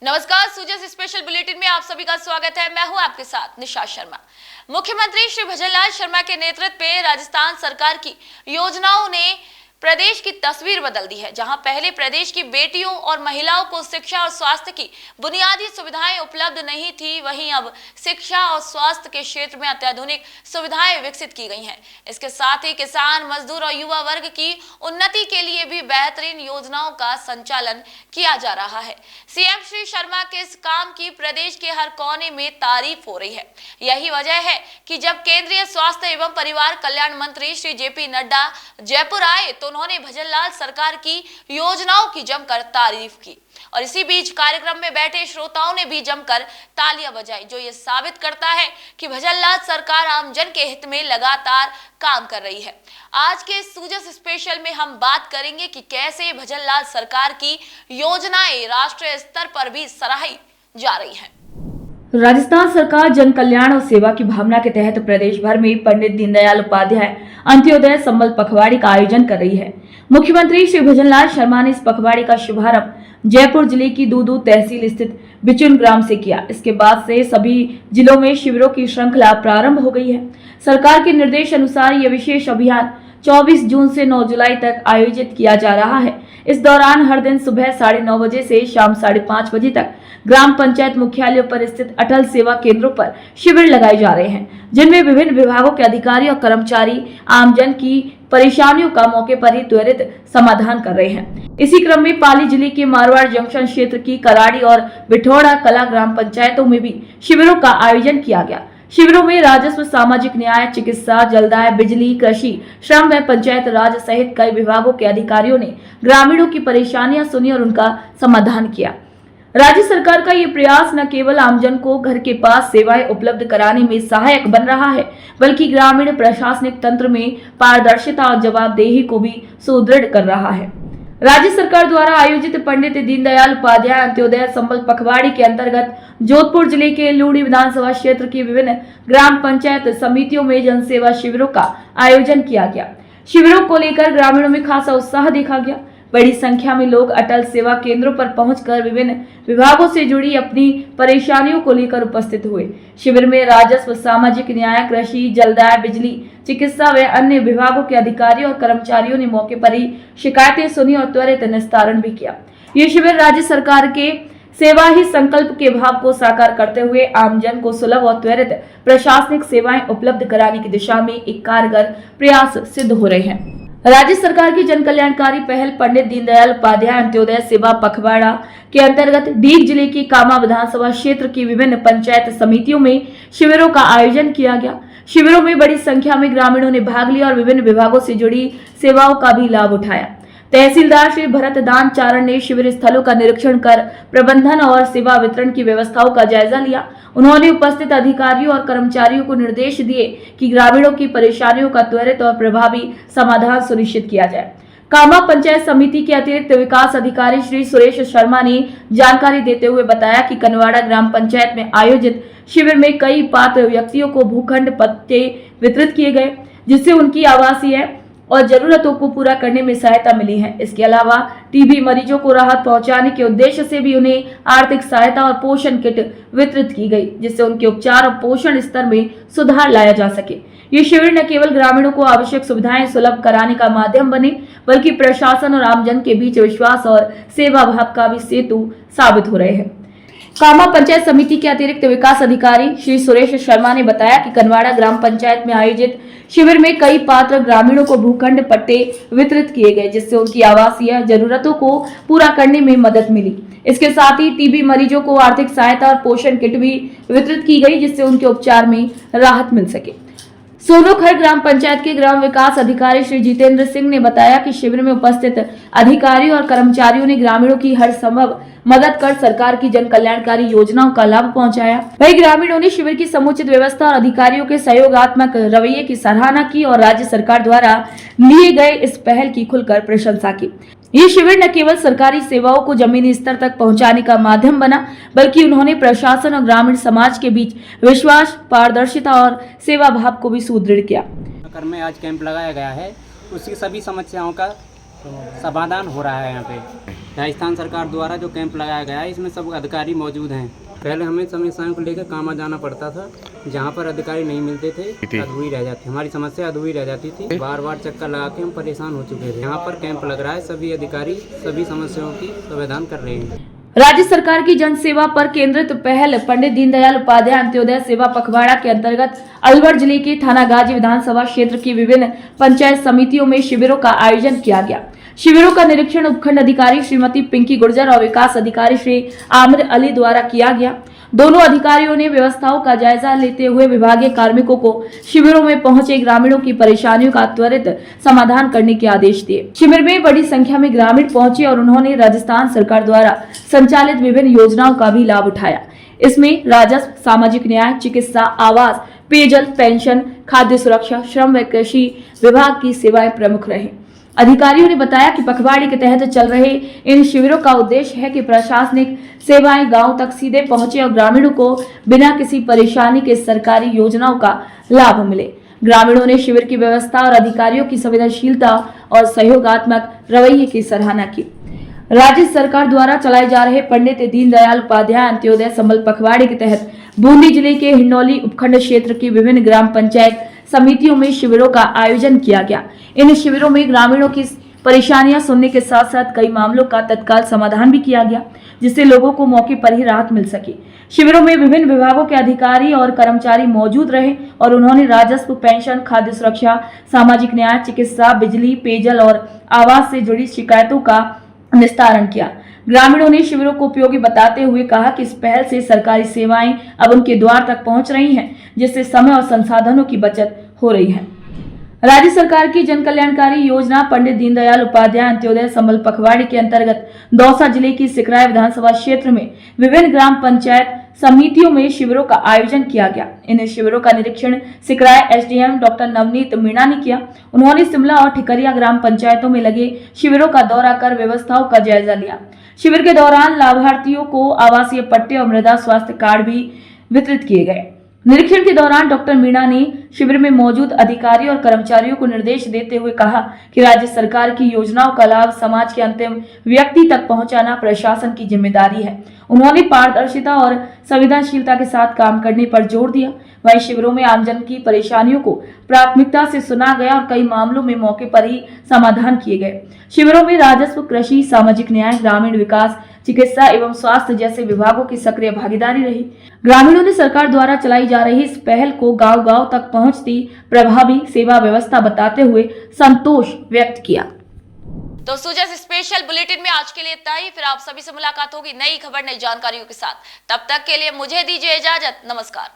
नमस्कार, सूजस special bulletin में आप सभी का स्वागत है। मैं हूं आपके साथ निशा शर्मा। मुख्यमंत्री श्री भजनलाल शर्मा के नेतृत्व में राजस्थान सरकार की योजनाओं ने प्रदेश की तस्वीर बदल दी है। जहां पहले प्रदेश की बेटियों और महिलाओं को शिक्षा और स्वास्थ्य की बुनियादी सुविधाएं उपलब्ध नहीं थी, वहीं अब शिक्षा और स्वास्थ्य के क्षेत्र में अत्याधुनिक सुविधाएं विकसित की गई हैं। इसके साथ ही किसान, मजदूर और युवा वर्ग की उन्नति के लिए भी बेहतरीन योजनाओं का संचालन किया जा रहा है। सीएम श्री शर्मा के इस काम की प्रदेश के हर कोने में तारीफ हो रही है। यही वजह है कि जब केंद्रीय स्वास्थ्य एवं परिवार कल्याण मंत्री श्री जेपी नड्डा जयपुर आए तो उन्होंने भजनलाल सरकार की योजनाओं की जमकर तारीफ की और इसी बीच कार्यक्रम में बैठे श्रोताओं ने भी जमकर तालियां बजाई, जो ये साबित करता है कि भजनलाल सरकार आमजन के हित में लगातार काम कर रही है। आज के सूजस स्पेशल में हम बात करेंगे कि कैसे भजनलाल सरकार की योजनाएं राष्ट्रीय स्तर पर भी सराही जा रही हैं। राजस्थान सरकार जन कल्याण और सेवा की भावना के तहत प्रदेश भर में पंडित दीनदयाल उपाध्याय अंत्योदय संबल पखवाड़े का आयोजन कर रही है। मुख्यमंत्री श्री भजनलाल शर्मा ने इस पखवाड़े का शुभारंभ जयपुर जिले की दूदू तहसील स्थित बिचुन ग्राम से किया। इसके बाद से सभी जिलों में शिविरों की श्रृंखला प्रारंभ हो गई है। सरकार के निर्देश अनुसार यह विशेष अभियान 24 जून से 9 जुलाई तक आयोजित किया जा रहा है। इस दौरान हर दिन सुबह 9:30 बजे से शाम 5:30 बजे तक ग्राम पंचायत मुख्यालयों पर स्थित अटल सेवा केंद्रों पर शिविर लगाए जा रहे हैं, जिनमें विभिन्न विभागों के अधिकारी और कर्मचारी आमजन की परेशानियों का मौके पर ही त्वरित समाधान कर रहे हैं। इसी क्रम में पाली जिले के मारवाड़ जंक्शन क्षेत्र की कराड़ी और बिठौड़ा कला ग्राम पंचायतों में भी शिविरों का आयोजन किया गया। शिविरों में राजस्व, सामाजिक न्याय, चिकित्सा, जलदाय, बिजली, कृषि, श्रम व पंचायत राज सहित कई विभागों के अधिकारियों ने ग्रामीणों की परेशानियां सुनी और उनका समाधान किया। राज्य सरकार का ये प्रयास न केवल आमजन को घर के पास सेवाएं उपलब्ध कराने में सहायक बन रहा है, बल्कि ग्रामीण प्रशासनिक तंत्र में पारदर्शिता और जवाबदेही को भी सुदृढ़ कर रहा है। राज्य सरकार द्वारा आयोजित पंडित दीनदयाल उपाध्याय अंत्योदय संबल पखवाड़े के अंतर्गत जोधपुर जिले के लूड़ी विधानसभा क्षेत्र की विभिन्न ग्राम पंचायत समितियों में जनसेवा शिविरों का आयोजन किया गया। शिविरों को लेकर ग्रामीणों में खासा उत्साह देखा गया। बड़ी संख्या में लोग अटल सेवा केंद्रों पर पहुंचकर विभिन्न विभागों से जुड़ी अपनी परेशानियों को लेकर उपस्थित हुए। शिविर में राजस्व, सामाजिक न्याय, कृषि, जलदाय, बिजली, चिकित्सा व अन्य विभागों के अधिकारियों और कर्मचारियों ने मौके पर ही शिकायतें सुनी और त्वरित निस्तारण भी किया। ये शिविर राज्य सरकार के सेवा ही संकल्प के भाव को साकार करते हुए आमजन को सुलभ और त्वरित प्रशासनिक सेवाएं उपलब्ध कराने की दिशा में एक कारगर प्रयास सिद्ध हो रहे हैं। राज्य सरकार की जन कल्याणकारी पहल पंडित दीनदयाल उपाध्याय अंत्योदय सेवा पखवाड़ा के अंतर्गत डीग जिले की कामा विधानसभा क्षेत्र की विभिन्न पंचायत समितियों में शिविरों का आयोजन किया गया। शिविरों में बड़ी संख्या में ग्रामीणों ने भाग लिया और विभिन्न विभागों से जुड़ी सेवाओं का भी लाभ उठाया। तहसीलदार श्री भरत दान चारण ने शिविर स्थलों का निरीक्षण कर प्रबंधन और सेवा वितरण की व्यवस्थाओं का जायजा लिया। उन्होंने उपस्थित अधिकारियों और कर्मचारियों को निर्देश दिए कि ग्रामीणों की परेशानियों का त्वरित और प्रभावी समाधान सुनिश्चित किया जाए। कामा पंचायत समिति के अतिरिक्त विकास अधिकारी श्री सुरेश शर्मा ने जानकारी देते हुए बताया कि कनवाड़ा ग्राम पंचायत में आयोजित शिविर में कई पात्र व्यक्तियों को भूखंड पट्टे वितरित किए गए, जिससे उनकी आवासीय और जरूरतों को पूरा करने में सहायता मिली है। इसके अलावा टीबी मरीजों को राहत पहुंचाने के उद्देश्य से भी उन्हें आर्थिक सहायता और पोषण किट वितरित की गई, जिससे उनके उपचार और पोषण स्तर में सुधार लाया जा सके। ये शिविर न केवल ग्रामीणों को आवश्यक सुविधाएं सुलभ कराने का माध्यम बने, बल्कि प्रशासन और आमजन के बीच विश्वास और सेवा भाव का भी सेतु साबित हो रहे हैं। कामा पंचायत समिति के अतिरिक्त विकास अधिकारी श्री सुरेश शर्मा ने बताया कि कनवाड़ा ग्राम पंचायत में आयोजित शिविर में कई पात्र ग्रामीणों को भूखंड पट्टे वितरित किए गए, जिससे उनकी आवासीय जरूरतों को पूरा करने में मदद मिली। इसके साथ ही टीबी मरीजों को आर्थिक सहायता और पोषण किट भी वितरित की गई, जिससे उनके उपचार में राहत मिल सके। सोनोखर ग्राम पंचायत के ग्राम विकास अधिकारी श्री जितेंद्र सिंह ने बताया कि शिविर में उपस्थित अधिकारियों और कर्मचारियों ने ग्रामीणों की हर संभव मदद कर सरकार की जन कल्याणकारी योजनाओं का लाभ पहुंचाया। वहीं ग्रामीणों ने शिविर की समुचित व्यवस्था और अधिकारियों के सहयोगात्मक रवैये की सराहना की और राज्य सरकार द्वारा लिए गए इस पहल की खुलकर प्रशंसा की। ये शिविर न केवल सरकारी सेवाओं को जमीनी स्तर तक पहुंचाने का माध्यम बना, बल्कि उन्होंने प्रशासन और ग्रामीण समाज के बीच विश्वास, पारदर्शिता और सेवा भाव को भी सुदृढ़ किया। में आज कैंप लगाया गया है, उसकी सभी समस्याओं का समाधान हो रहा है यहाँ पे। राजस्थान सरकार द्वारा जो कैंप लगाया गया है इसमें सब अधिकारी मौजूद हैं। पहले हमें समस्याओं को लेकर काम जाना पड़ता था, जहाँ पर अधिकारी नहीं मिलते थे, अधूरी रह जाती, हमारी समस्या अधूरी रह जाती थी। बार बार चक्कर लगा के हम परेशान हो चुके थे। यहाँ पर कैंप लग रहा है, सभी अधिकारी सभी समस्याओं की समाधान कर रहे हैं। राज्य सरकार की जन सेवा पर केंद्रित पहल पंडित दीनदयाल उपाध्याय अंत्योदय सेवा पखवाड़ा के अंतर्गत अलवर जिले के थानागाजी विधानसभा क्षेत्र की विभिन्न पंचायत समितियों में शिविरों का आयोजन किया गया। शिविरों का निरीक्षण उपखंड अधिकारी श्रीमती पिंकी गुर्जर और विकास अधिकारी श्री आमिर अली द्वारा किया गया। दोनों अधिकारियों ने व्यवस्थाओं का जायजा लेते हुए विभागीय कार्मिकों को शिविरों में पहुंचे ग्रामीणों की परेशानियों का त्वरित समाधान करने के आदेश दिए। शिविर में बड़ी संख्या में ग्रामीण पहुंचे और उन्होंने राजस्थान सरकार द्वारा संचालित विभिन्न योजनाओं का भी लाभ उठाया। इसमें राजस्व, सामाजिक न्याय, चिकित्सा, आवास, पेयजल, पेंशन, खाद्य सुरक्षा, श्रम व कृषि विभाग की सेवाएं प्रमुख रही। अधिकारियों ने बताया कि पखवाड़ी के तहत चल रहे इन शिविरों का उद्देश्य है कि प्रशासनिक सेवाएं गांव तक सीधे पहुंचे और ग्रामीणों को बिना किसी परेशानी के सरकारी योजनाओं का लाभ मिले। ग्रामीणों ने शिविर की व्यवस्था और अधिकारियों की संवेदनशीलता और सहयोगात्मक रवैये की सराहना की। राज्य सरकार द्वारा चलाए जा रहे पंडित दीनदयाल उपाध्याय अंत्योदय संबल पखवाड़े के तहत बूंदी जिले के हिंडौली उपखंड क्षेत्र की विभिन्न ग्राम पंचायत समितियों में शिविरों का आयोजन किया गया। इन शिविरों में ग्रामीणों की परेशानियां सुनने के साथ साथ कई मामलों का तत्काल समाधान भी किया गया, जिससे लोगों को मौके पर ही राहत मिल सके। शिविरों में विभिन्न विभागों के अधिकारी और कर्मचारी मौजूद रहे और उन्होंने राजस्व, पेंशन, खाद्य सुरक्षा, सामाजिक न्याय, चिकित्सा, बिजली, पेयजल और आवास से जुड़ी शिकायतों का निस्तारण किया। ग्रामीणों ने शिविरों को उपयोगी बताते हुए कहा कि इस पहल से सरकारी सेवाएं अब उनके द्वार तक पहुंच रही हैं, जिससे समय और संसाधनों की बचत हो रही है। राज्य सरकार की जन कल्याणकारी योजना पंडित दीनदयाल उपाध्याय अंत्योदय संबल पखवाड़े के अंतर्गत दौसा जिले की सिकराय विधानसभा क्षेत्र में विभिन्न ग्राम पंचायत समितियों में शिविरों का आयोजन किया गया। इन शिविरों का निरीक्षण सिकराय एसडीएम डॉक्टर नवनीत मीणा ने किया। उन्होंने शिमला और ठिकरिया ग्राम पंचायतों में लगे शिविरों का दौरा कर व्यवस्थाओं का जायजा लिया। शिविर के दौरान लाभार्थियों को आवासीय पट्टे और मृदा स्वास्थ्य कार्ड भी वितरित किए गए। निरीक्षण के दौरान डॉक्टर मीणा ने शिविर में मौजूद अधिकारी और कर्मचारियों को निर्देश देते हुए कहा कि राज्य सरकार की योजनाओं का लाभ समाज के अंतिम व्यक्ति तक पहुंचाना प्रशासन की जिम्मेदारी है। उन्होंने पारदर्शिता और संवेदनशीलता के साथ काम करने पर जोर दिया। वहीं शिविरों में आमजन की परेशानियों को प्राथमिकता से सुना गया और कई मामलों में मौके पर ही समाधान किए गए। शिविरों में राजस्व, कृषि, सामाजिक न्याय, ग्रामीण विकास, चिकित्सा एवं स्वास्थ्य जैसे विभागों की सक्रिय भागीदारी रही। ग्रामीणों ने सरकार द्वारा चलाई जा रही इस पहल को गांव-गांव तक पहुंचती प्रभावी सेवा व्यवस्था बताते हुए संतोष व्यक्त किया। तो सुजस स्पेशल बुलेटिन में आज के लिए इतना ही। फिर आप सभी से मुलाकात होगी नई खबर, नई जानकारियों के साथ। तब तक के लिए मुझे दीजिए इजाजत। नमस्कार।